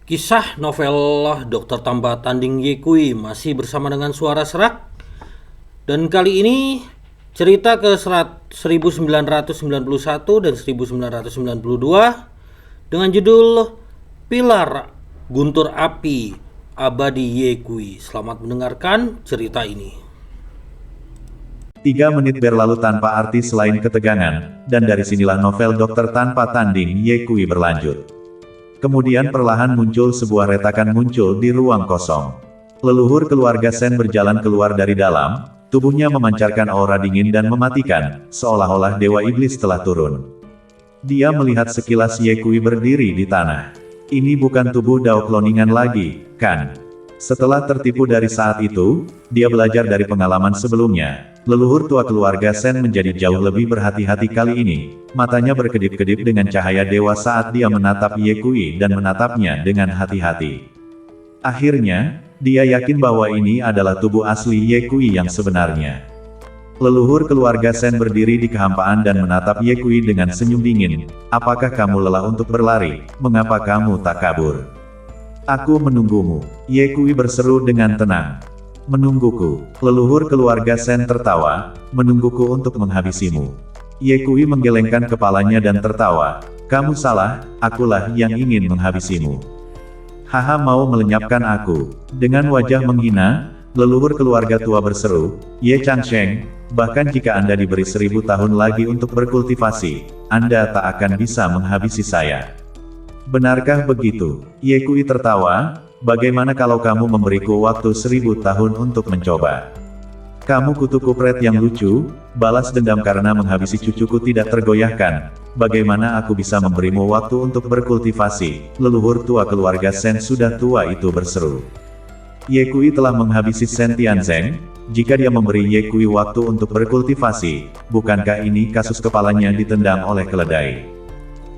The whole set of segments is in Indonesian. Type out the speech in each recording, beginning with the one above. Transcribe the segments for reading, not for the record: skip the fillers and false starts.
Kisah novel Dr. Tanpa Tanding Yekui masih bersama dengan Suara Serak. Dan kali ini cerita ke 1991 dan 1992 dengan judul Pilar Guntur Api Abadi Yekui. Selamat mendengarkan cerita ini. 3 menit berlalu tanpa arti selain ketegangan, dan dari sinilah novel Dokter Tanpa Tanding Yekui berlanjut. Kemudian perlahan muncul sebuah retakan muncul di ruang kosong. Leluhur keluarga Sen berjalan keluar dari dalam, tubuhnya memancarkan aura dingin dan mematikan, seolah-olah dewa iblis telah turun. Dia melihat sekilas Yekui berdiri di tanah. Ini bukan tubuh Dao kloningan lagi, kan? Setelah tertipu dari saat itu, dia belajar dari pengalaman sebelumnya. Leluhur tua keluarga Sen menjadi jauh lebih berhati-hati kali ini. Matanya berkedip-kedip dengan cahaya dewa saat dia menatap Yekui dan menatapnya dengan hati-hati. Akhirnya, dia yakin bahwa ini adalah tubuh asli Yekui yang sebenarnya. Leluhur keluarga Sen berdiri di kehampaan dan menatap Yekui dengan senyum dingin. Apakah kamu lelah untuk berlari? Mengapa kamu tak kabur? Aku menunggumu, Yekui berseru dengan tenang. Menungguku, leluhur keluarga Sen tertawa, menungguku untuk menghabisimu. Yekui menggelengkan kepalanya dan tertawa. Kamu salah, akulah yang ingin menghabisimu. Haha, mau melenyapkan aku. Dengan wajah menghina, leluhur keluarga tua berseru, Ye Changsheng, bahkan jika Anda diberi 1000 tahun lagi untuk berkultivasi, Anda tak akan bisa menghabisi saya. Benarkah begitu? Yekui tertawa, bagaimana kalau kamu memberiku waktu 1000 tahun untuk mencoba? Kamu kutu kupret yang lucu, balas dendam karena menghabisi cucuku tidak tergoyahkan. Bagaimana aku bisa memberimu waktu untuk berkultivasi? Leluhur tua keluarga Sen sudah tua itu berseru. Yekui telah menghabisi Sen Tianzeng. Jika dia memberi Yekui waktu untuk berkultivasi, bukankah ini kasus kepalanya ditendang oleh keledai?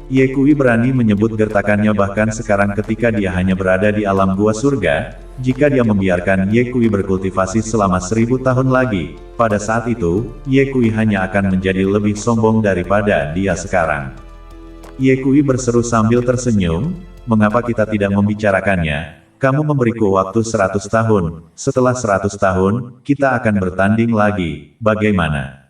Yekui berani menyebut gertakannya bahkan sekarang ketika dia hanya berada di alam gua surga. Jika dia membiarkan Yekui berkultivasi selama 1000 tahun lagi, pada saat itu, Yekui hanya akan menjadi lebih sombong daripada dia sekarang. Yekui berseru sambil tersenyum, mengapa kita tidak membicarakannya? Kamu memberiku waktu 100 tahun, setelah 100 tahun, kita akan bertanding lagi, bagaimana?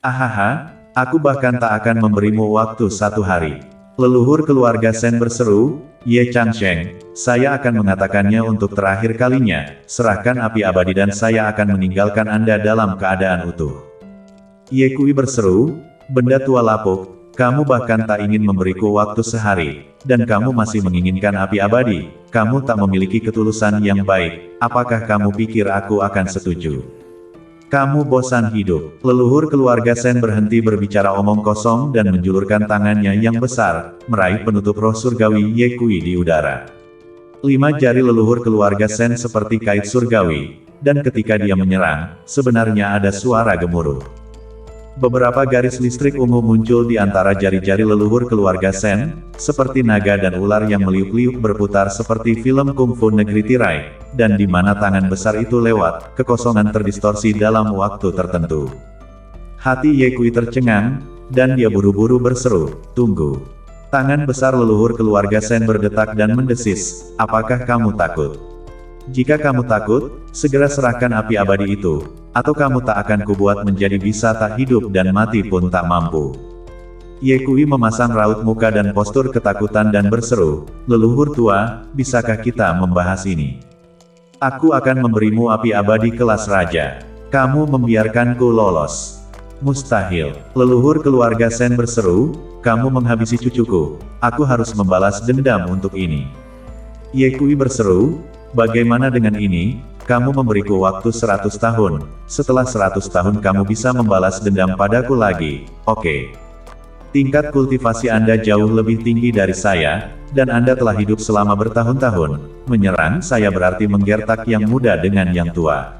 Ahaha, aku bahkan tak akan memberimu waktu 1 hari. Leluhur keluarga Sen berseru, Ye Changsheng, saya akan mengatakannya untuk terakhir kalinya, serahkan api abadi dan saya akan meninggalkan Anda dalam keadaan utuh. Yekui berseru, benda tua lapuk, kamu bahkan tak ingin memberiku waktu sehari, dan kamu masih menginginkan api abadi, kamu tak memiliki ketulusan yang baik, apakah kamu pikir aku akan setuju? Kamu bosan hidup. Leluhur keluarga Sen berhenti berbicara omong kosong dan menjulurkan tangannya yang besar, meraih penutup roh surgawi Yekui di udara. 5 jari leluhur keluarga Sen seperti kait surgawi, dan ketika dia menyerang, sebenarnya ada suara gemuruh. Beberapa garis listrik ungu muncul di antara jari-jari leluhur keluarga Sen, seperti naga dan ular yang meliuk-liuk berputar seperti film kungfu negeri tirai, dan di mana tangan besar itu lewat, kekosongan terdistorsi dalam waktu tertentu. Hati Yekui tercengang, dan dia buru-buru berseru, tunggu. Tangan besar leluhur keluarga Sen berdetak dan mendesis, apakah kamu takut? Jika kamu takut, segera serahkan api abadi itu, atau kamu tak akan kubuat menjadi bisa tak hidup dan mati pun tak mampu. Yekui memasang raut muka dan postur ketakutan dan berseru, leluhur tua, bisakah kita membahas ini? Aku akan memberimu api abadi kelas raja. Kamu membiarkanku lolos. Mustahil. Leluhur keluarga Sen berseru, kamu menghabisi cucuku. Aku harus membalas dendam untuk ini. Yekui berseru, bagaimana dengan ini? Kamu memberiku waktu 100 tahun. Setelah 100 tahun kamu bisa membalas dendam padaku lagi. Oke. Tingkat kultivasi Anda jauh lebih tinggi dari saya, dan Anda telah hidup selama bertahun-tahun. Menyerang saya berarti menggertak yang muda dengan yang tua.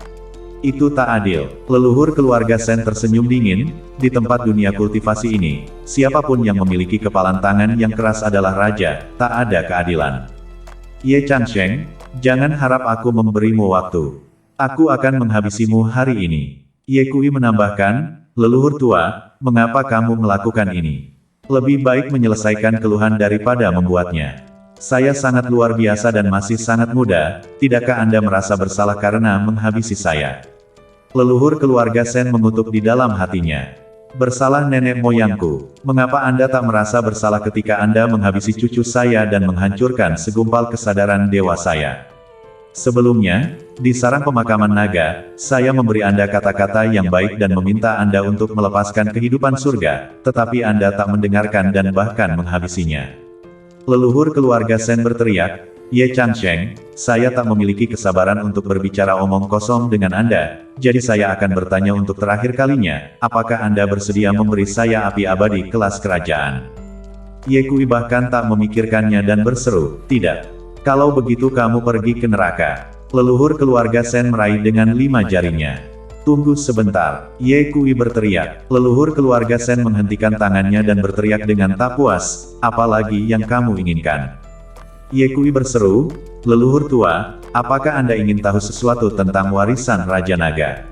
Itu tak adil. Leluhur keluarga Sen tersenyum dingin, di tempat dunia kultivasi ini, siapapun yang memiliki kepalan tangan yang keras adalah raja, tak ada keadilan. Ye Changsheng, jangan harap aku memberimu waktu. Aku akan menghabisimu hari ini. Yekui menambahkan, leluhur tua, mengapa kamu melakukan ini? Lebih baik menyelesaikan keluhan daripada membuatnya. Saya sangat luar biasa dan masih sangat muda, tidakkah Anda merasa bersalah karena menghabisi saya? Leluhur keluarga Sen mengutuk di dalam hatinya. Bersalah nenek moyangku, mengapa Anda tak merasa bersalah ketika Anda menghabisi cucu saya dan menghancurkan segumpal kesadaran dewa saya? Sebelumnya, di sarang pemakaman naga, saya memberi Anda kata-kata yang baik dan meminta Anda untuk melepaskan kehidupan surga, tetapi Anda tak mendengarkan dan bahkan menghabisinya. Leluhur keluarga Sen berteriak, "Ye Changsheng, saya tak memiliki kesabaran untuk berbicara omong kosong dengan Anda, jadi saya akan bertanya untuk terakhir kalinya, apakah Anda bersedia memberi saya api abadi kelas kerajaan?" Ye Kui bahkan tak memikirkannya dan berseru, "Tidak. Kalau begitu kamu pergi ke neraka." Leluhur keluarga Sen meraih dengan 5 jarinya. "Tunggu sebentar," Ye Kui berteriak. Leluhur keluarga Sen menghentikan tangannya dan berteriak dengan tak puas, "Apa lagi yang kamu inginkan?" Ye Kui berseru, "Leluhur tua, apakah Anda ingin tahu sesuatu tentang warisan Raja Naga?"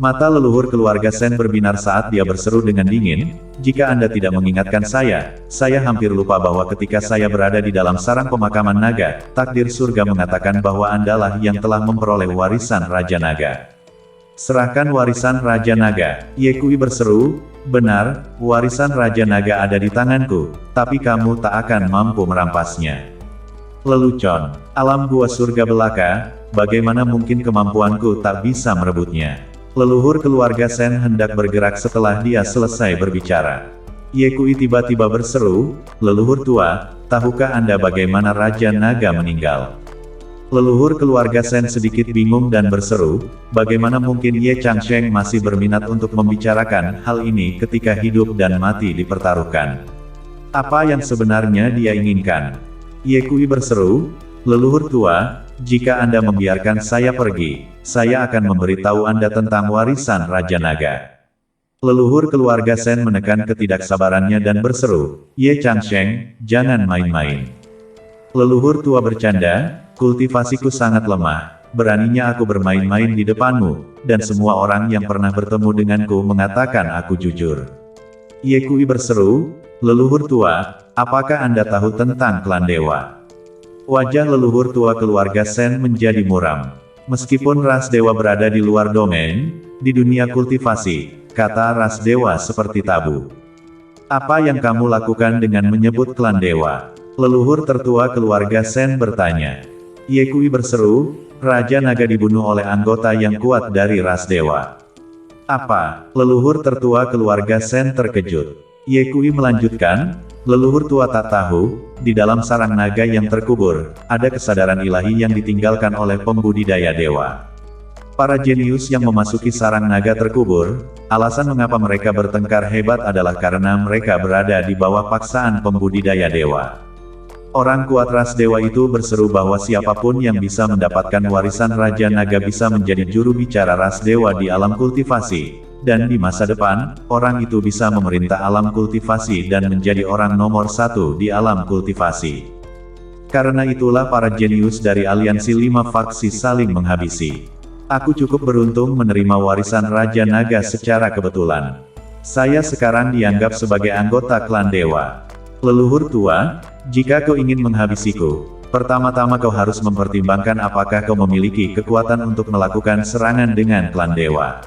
Mata leluhur keluarga Sen berbinar saat dia berseru dengan dingin, "Jika Anda tidak mengingatkan saya hampir lupa bahwa ketika saya berada di dalam sarang pemakaman naga, takdir surga mengatakan bahwa Anda lah yang telah memperoleh warisan Raja Naga." "Serahkan warisan Raja Naga," Ye Kui berseru, "Benar, warisan Raja Naga ada di tanganku, tapi kamu tak akan mampu merampasnya. Lelucon, alam gua surga belaka, bagaimana mungkin kemampuanku tak bisa merebutnya?" Leluhur keluarga Sen hendak bergerak setelah dia selesai berbicara. Ye Kui tiba-tiba berseru, "Leluhur tua, tahukah Anda bagaimana Raja Naga meninggal?" Leluhur keluarga Sen sedikit bingung dan berseru, "Bagaimana mungkin Ye Changsheng masih berminat untuk membicarakan hal ini ketika hidup dan mati dipertaruhkan? Apa yang sebenarnya dia inginkan?" Ye Kui berseru, "Leluhur tua, jika Anda membiarkan saya pergi, saya akan memberitahu Anda tentang warisan Raja Naga." Leluhur keluarga Sen menekan ketidaksabarannya dan berseru, "Ye Changsheng, jangan main-main." Leluhur tua bercanda, "Kultivasiku sangat lemah, beraninya aku bermain-main di depanmu, dan semua orang yang pernah bertemu denganku mengatakan aku jujur." Ye Kui berseru, "Leluhur tua, apakah Anda tahu tentang klan dewa?" Wajah leluhur tua keluarga Sen menjadi muram. "Meskipun ras dewa berada di luar domain, di dunia kultivasi, kata ras dewa seperti tabu. Apa yang kamu lakukan dengan menyebut klan dewa?" Leluhur tertua keluarga Sen bertanya. Ye Kui berseru, "Raja Naga dibunuh oleh anggota yang kuat dari ras dewa." "Apa?" Leluhur tertua keluarga Sen terkejut. Ye Kui melanjutkan, "Leluhur tua tak tahu, di dalam sarang naga yang terkubur, ada kesadaran ilahi yang ditinggalkan oleh pembudidaya dewa. Para jenius yang memasuki sarang naga terkubur, alasan mengapa mereka bertengkar hebat adalah karena mereka berada di bawah paksaan pembudidaya dewa. Orang kuat ras dewa itu berseru bahwa siapapun yang bisa mendapatkan warisan Raja Naga bisa menjadi juru bicara ras dewa di alam kultivasi. Dan di masa depan, orang itu bisa memerintah alam kultivasi dan menjadi orang nomor 1 di alam kultivasi. Karena itulah para jenius dari aliansi 5 faksi saling menghabisi. Aku cukup beruntung menerima warisan Raja Naga secara kebetulan. Saya sekarang dianggap sebagai anggota klan dewa. Leluhur tua, jika kau ingin menghabisiku, pertama-tama kau harus mempertimbangkan apakah kau memiliki kekuatan untuk melakukan serangan dengan klan dewa."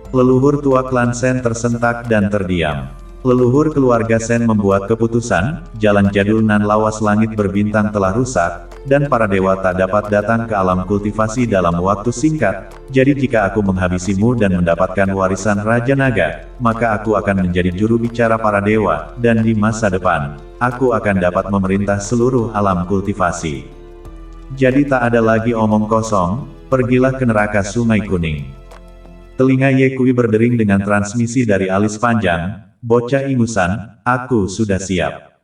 Leluhur tua klan Sen tersentak dan terdiam. Leluhur keluarga Sen membuat keputusan, jalan jadul nan lawas langit berbintang telah rusak, dan para dewa tak dapat datang ke alam kultivasi dalam waktu singkat, jadi jika aku menghabisimu dan mendapatkan warisan Raja Naga, maka aku akan menjadi juru bicara para dewa, dan di masa depan, aku akan dapat memerintah seluruh alam kultivasi. Jadi tak ada lagi omong kosong, pergilah ke neraka Sungai Kuning. Telinga Ye Kui berdering dengan transmisi dari alis panjang, "Bocah ingusan, aku sudah siap.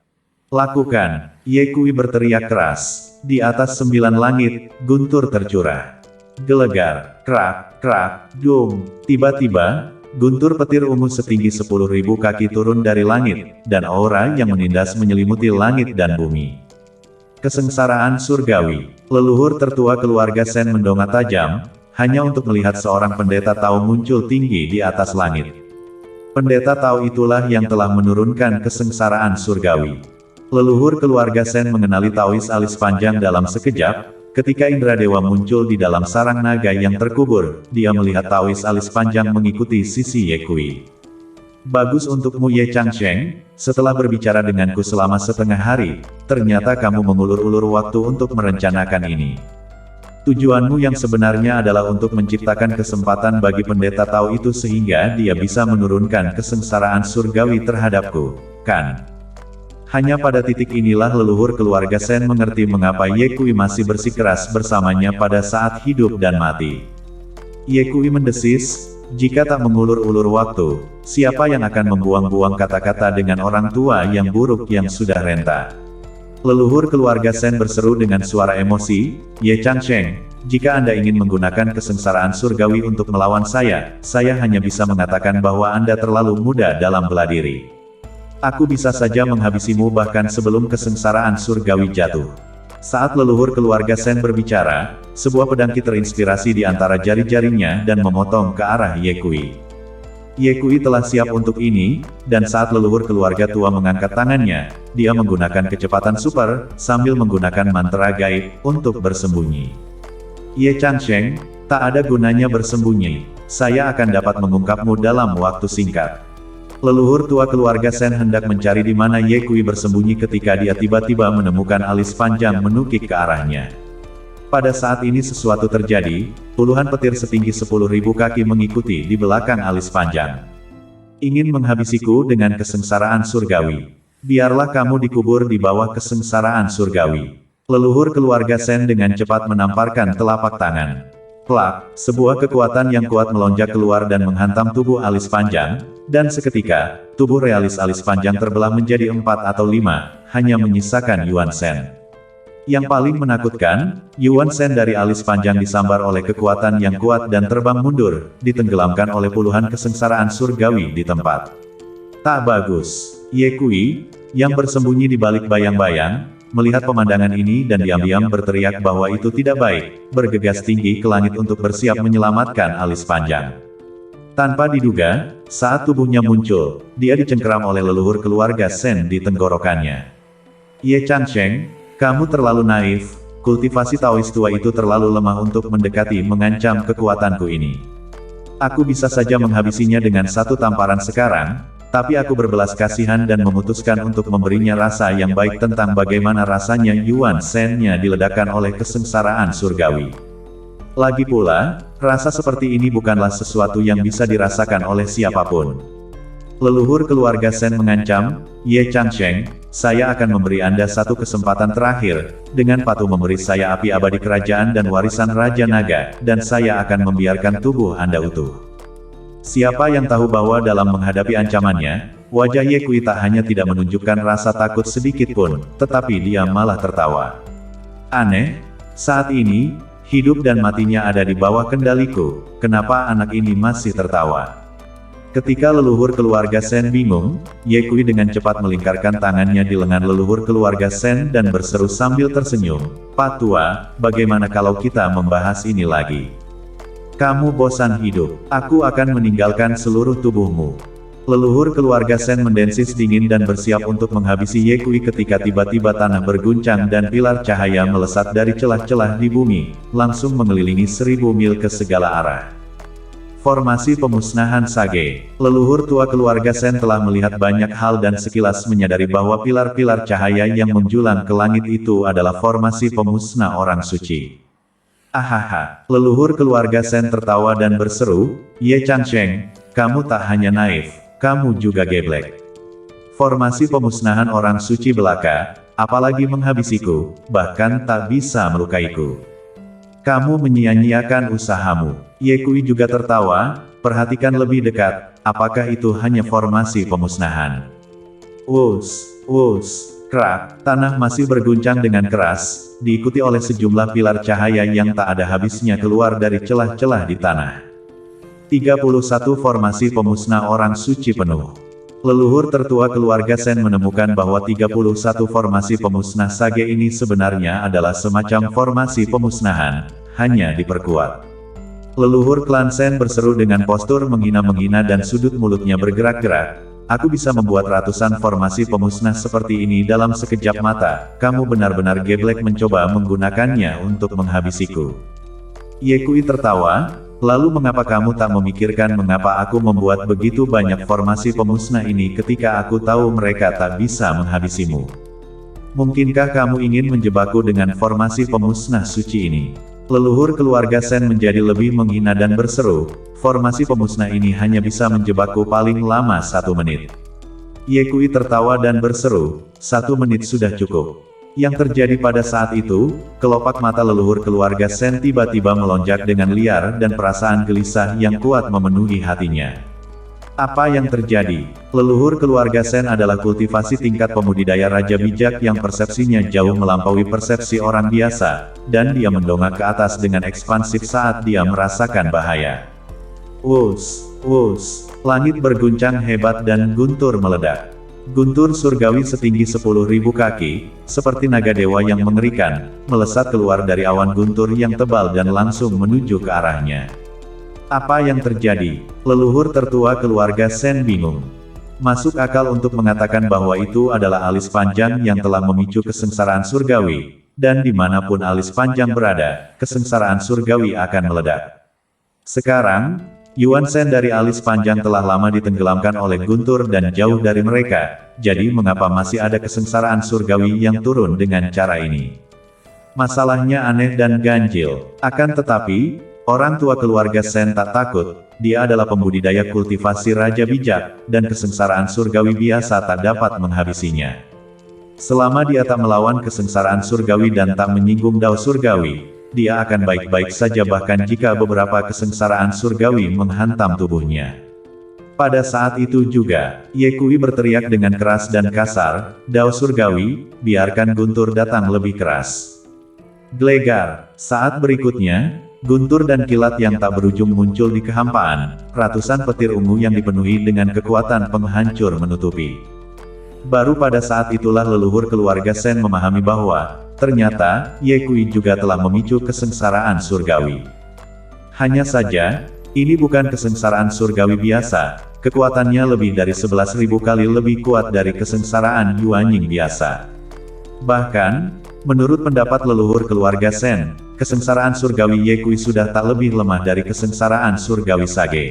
Lakukan!" Ye Kui berteriak keras. Di atas 9 langit, guntur tercurah. Gelegar, krak, krak, dung. Tiba-tiba, guntur petir ungu setinggi 10.000 kaki turun dari langit, dan aura yang menindas menyelimuti langit dan bumi. Kesengsaraan surgawi. Leluhur tertua keluarga Sen mendongak tajam, hanya untuk melihat seorang pendeta Tao muncul tinggi di atas langit. Pendeta Tao itulah yang telah menurunkan kesengsaraan surgawi. Leluhur keluarga Sen mengenali Taois alis panjang dalam sekejap. Ketika Indra Dewa muncul di dalam sarang naga yang terkubur, dia melihat Taois alis panjang mengikuti sisi Ye Kui. Bagus untukmu Ye Changsheng, setelah berbicara denganku selama setengah hari, ternyata kamu mengulur-ulur waktu untuk merencanakan ini. Tujuanmu yang sebenarnya adalah untuk menciptakan kesempatan bagi pendeta Tao itu sehingga dia bisa menurunkan kesengsaraan surgawi terhadapku, kan? Hanya pada titik inilah leluhur keluarga Sen mengerti mengapa Ye Kui masih bersikeras bersamanya pada saat hidup dan mati. Ye Kui mendesis, jika tak mengulur-ulur waktu, siapa yang akan membuang-buang kata-kata dengan orang tua yang buruk yang sudah renta? Leluhur keluarga Sen berseru dengan suara emosi, Ye Changsheng, jika Anda ingin menggunakan kesengsaraan surgawi untuk melawan saya hanya bisa mengatakan bahwa Anda terlalu muda dalam bela diri. Aku bisa saja menghabisimu bahkan sebelum kesengsaraan surgawi jatuh. Saat leluhur keluarga Sen berbicara, sebuah pedangki terinspirasi di antara jari-jarinya dan memotong ke arah Ye Kui. Ye Kui telah siap untuk ini, dan saat leluhur keluarga tua mengangkat tangannya, dia menggunakan kecepatan super, sambil menggunakan mantra gaib, untuk bersembunyi. Ye Changsheng, tak ada gunanya bersembunyi, saya akan dapat mengungkapmu dalam waktu singkat. Leluhur tua keluarga Sen hendak mencari di mana Ye Kui bersembunyi ketika dia tiba-tiba menemukan alis panjang menukik ke arahnya. Pada saat ini sesuatu terjadi, puluhan petir setinggi 10.000 kaki mengikuti di belakang alis panjang. Ingin menghabisiku dengan kesengsaraan surgawi. Biarlah kamu dikubur di bawah kesengsaraan surgawi. Leluhur keluarga Sen dengan cepat menamparkan telapak tangan. Plak, sebuah kekuatan yang kuat melonjak keluar dan menghantam tubuh alis panjang, dan seketika, tubuh realis alis panjang terbelah menjadi 4 atau 5, hanya menyisakan Yuan Shen. Yang paling menakutkan, Yuan Shen dari alis panjang disambar oleh kekuatan yang kuat dan terbang mundur, ditenggelamkan oleh puluhan kesengsaraan surgawi di tempat. Tak bagus. Ye Kui, yang bersembunyi di balik bayang-bayang, melihat pemandangan ini dan diam-diam berteriak bahwa itu tidak baik, bergegas tinggi ke langit untuk bersiap menyelamatkan alis panjang. Tanpa diduga, saat tubuhnya muncul, dia dicengkeram oleh leluhur keluarga Sen di tenggorokannya. Ye Changsheng, kamu terlalu naif, kultivasi Taois tua itu terlalu lemah untuk mendekati mengancam kekuatanku ini. Aku bisa saja menghabisinya dengan satu tamparan sekarang, tapi aku berbelas kasihan dan memutuskan untuk memberinya rasa yang baik tentang bagaimana rasanya Yuan Shen-nya diledakkan oleh kesengsaraan surgawi. Lagi pula, rasa seperti ini bukanlah sesuatu yang bisa dirasakan oleh siapapun. Leluhur keluarga Sen mengancam, Ye Changsheng, saya akan memberi Anda satu kesempatan terakhir, dengan patuh memberi saya api abadi kerajaan dan warisan Raja Naga, dan saya akan membiarkan tubuh Anda utuh. Siapa yang tahu bahwa dalam menghadapi ancamannya, wajah Ye Kui tak hanya tidak menunjukkan rasa takut sedikit pun, tetapi dia malah tertawa. Aneh, saat ini, hidup dan matinya ada di bawah kendaliku, kenapa anak ini masih tertawa? Ketika leluhur keluarga Sen bingung, Ye Kui dengan cepat melingkarkan tangannya di lengan leluhur keluarga Sen dan berseru sambil tersenyum, Pak Tua, bagaimana kalau kita membahas ini lagi? Kamu bosan hidup, aku akan meninggalkan seluruh tubuhmu. Leluhur keluarga Sen mendensis dingin dan bersiap untuk menghabisi Ye Kui ketika tiba-tiba tanah berguncang dan pilar cahaya melesat dari celah-celah di bumi, langsung mengelilingi 1000 mil ke segala arah. Formasi pemusnahan Sage. Leluhur tua keluarga Sen telah melihat banyak hal dan sekilas menyadari bahwa pilar-pilar cahaya yang menjulang ke langit itu adalah formasi pemusnah orang suci. Ahaha, leluhur keluarga Sen tertawa dan berseru, Ye Changsheng, kamu tak hanya naif, kamu juga geblek. Formasi pemusnahan orang suci belaka, apalagi menghabisiku, bahkan tak bisa melukaiku. Kamu menyia-nyiakan usahamu. Ye Kui juga tertawa, perhatikan lebih dekat, apakah itu hanya formasi pemusnahan? Wus, wus. Krak, tanah masih berguncang dengan keras, diikuti oleh sejumlah pilar cahaya yang tak ada habisnya keluar dari celah-celah di tanah. 31 formasi pemusnah orang suci penuh. Leluhur tertua keluarga Sen menemukan bahwa 31 formasi pemusnah Sage ini sebenarnya adalah semacam formasi pemusnahan, hanya diperkuat. Leluhur klan Sen berseru dengan postur menghina-menghina dan sudut mulutnya bergerak-gerak. Aku bisa membuat ratusan formasi pemusnah seperti ini dalam sekejap mata. Kamu benar-benar geblek mencoba menggunakannya untuk menghabisiku. Ye Kui tertawa, lalu mengapa kamu tak memikirkan mengapa aku membuat begitu banyak formasi pemusnah ini ketika aku tahu mereka tak bisa menghabisimu? Mungkinkah kamu ingin menjebakku dengan formasi pemusnah suci ini? Leluhur keluarga Sen menjadi lebih menghina dan berseru, formasi pemusnah ini hanya bisa menjebakku paling lama 1 menit. Ye Kui tertawa dan berseru, 1 menit sudah cukup. Yang terjadi pada saat itu, kelopak mata leluhur keluarga Sen tiba-tiba melonjak dengan liar dan perasaan gelisah yang kuat memenuhi hatinya. Apa yang terjadi? Leluhur keluarga Sen adalah kultivasi tingkat pembudidaya Raja Bijak yang persepsinya jauh melampaui persepsi orang biasa, dan dia mendongak ke atas dengan ekspansif saat dia merasakan bahaya. Wus, wus, langit berguncang hebat dan guntur meledak. Guntur surgawi setinggi 10.000 kaki, seperti naga dewa yang mengerikan, melesat keluar dari awan guntur yang tebal dan langsung menuju ke arahnya. Apa yang terjadi? Leluhur tertua keluarga Sen bingung. Masuk akal untuk mengatakan bahwa itu adalah alis panjang yang telah memicu kesengsaraan surgawi, dan dimanapun alis panjang berada, kesengsaraan surgawi akan meledak. Sekarang, Yuan Shen dari alis panjang telah lama ditenggelamkan oleh guntur dan jauh dari mereka, jadi mengapa masih ada kesengsaraan surgawi yang turun dengan cara ini? Masalahnya aneh dan ganjil. Akan tetapi, orang tua keluarga Shen tak takut, dia adalah pembudidaya kultivasi Raja Bijak, dan kesengsaraan surgawi biasa tak dapat menghabisinya. Selama dia tak melawan kesengsaraan surgawi dan tak menyinggung dao surgawi, dia akan baik-baik saja bahkan jika beberapa kesengsaraan surgawi menghantam tubuhnya. Pada saat itu juga, Ye Kui berteriak dengan keras dan kasar, dao surgawi, biarkan guntur datang lebih keras. Gelegar, saat berikutnya, guntur dan kilat yang tak berujung muncul di kehampaan, ratusan petir ungu yang dipenuhi dengan kekuatan penghancur menutupi. Baru pada saat itulah leluhur keluarga Sen memahami bahwa, ternyata, Ye Kui juga telah memicu kesengsaraan surgawi. Hanya saja, ini bukan kesengsaraan surgawi biasa, kekuatannya lebih dari 11.000 kali lebih kuat dari kesengsaraan Yuanying biasa. Bahkan, menurut pendapat leluhur keluarga Sen, kesengsaraan surgawi Ye Kui sudah tak lebih lemah dari kesengsaraan surgawi Sage.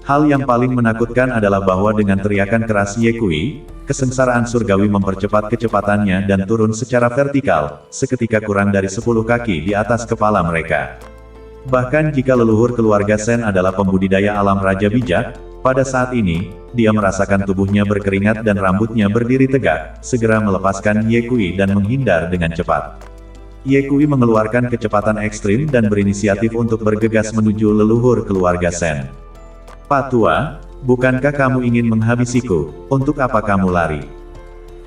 Hal yang paling menakutkan adalah bahwa dengan teriakan keras Ye Kui, kesengsaraan surgawi mempercepat kecepatannya dan turun secara vertikal, seketika kurang dari 10 kaki di atas kepala mereka. Bahkan jika leluhur keluarga Sen adalah pembudidaya alam Raja Bijak, pada saat ini, dia merasakan tubuhnya berkeringat dan rambutnya berdiri tegak, segera melepaskan Ye Kui dan menghindar dengan cepat. Ye Kui mengeluarkan kecepatan ekstrim dan berinisiatif untuk bergegas menuju leluhur keluarga Sen. Patua, bukankah kamu ingin menghabisiku? Untuk apa kamu lari?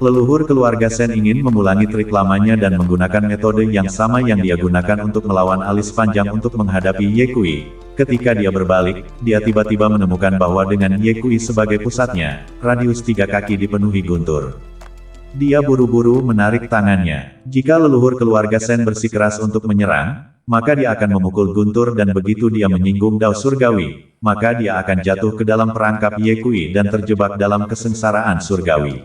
Leluhur keluarga Sen ingin mengulangi trik lamanya dan menggunakan metode yang sama yang dia gunakan untuk melawan alis panjang untuk menghadapi Ye Kui. Ketika dia berbalik, dia tiba-tiba menemukan bahwa dengan Ye Kui sebagai pusatnya, radius 3 kaki dipenuhi guntur. Dia buru-buru menarik tangannya. Jika leluhur keluarga Sen bersikeras untuk menyerang, maka dia akan memukul guntur dan begitu dia menyinggung dao surgawi, maka dia akan jatuh ke dalam perangkap Ye Kui dan terjebak dalam kesengsaraan surgawi.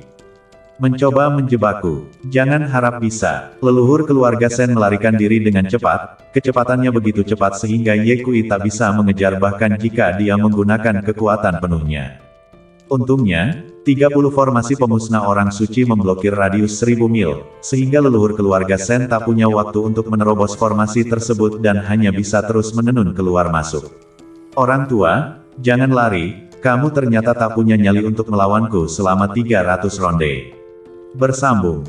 Mencoba menjebakku, jangan harap bisa. Leluhur keluarga Sen melarikan diri dengan cepat, kecepatannya begitu cepat sehingga Ye Kui tak bisa mengejar bahkan jika dia menggunakan kekuatan penuhnya. Untungnya, 30 formasi pemusnah orang suci memblokir radius 1000 mil, sehingga leluhur keluarga Sen tak punya waktu untuk menerobos formasi tersebut dan hanya bisa terus menenun keluar masuk. Orang tua, jangan lari, kamu ternyata tak punya nyali untuk melawanku selama 300 ronde. Bersambung.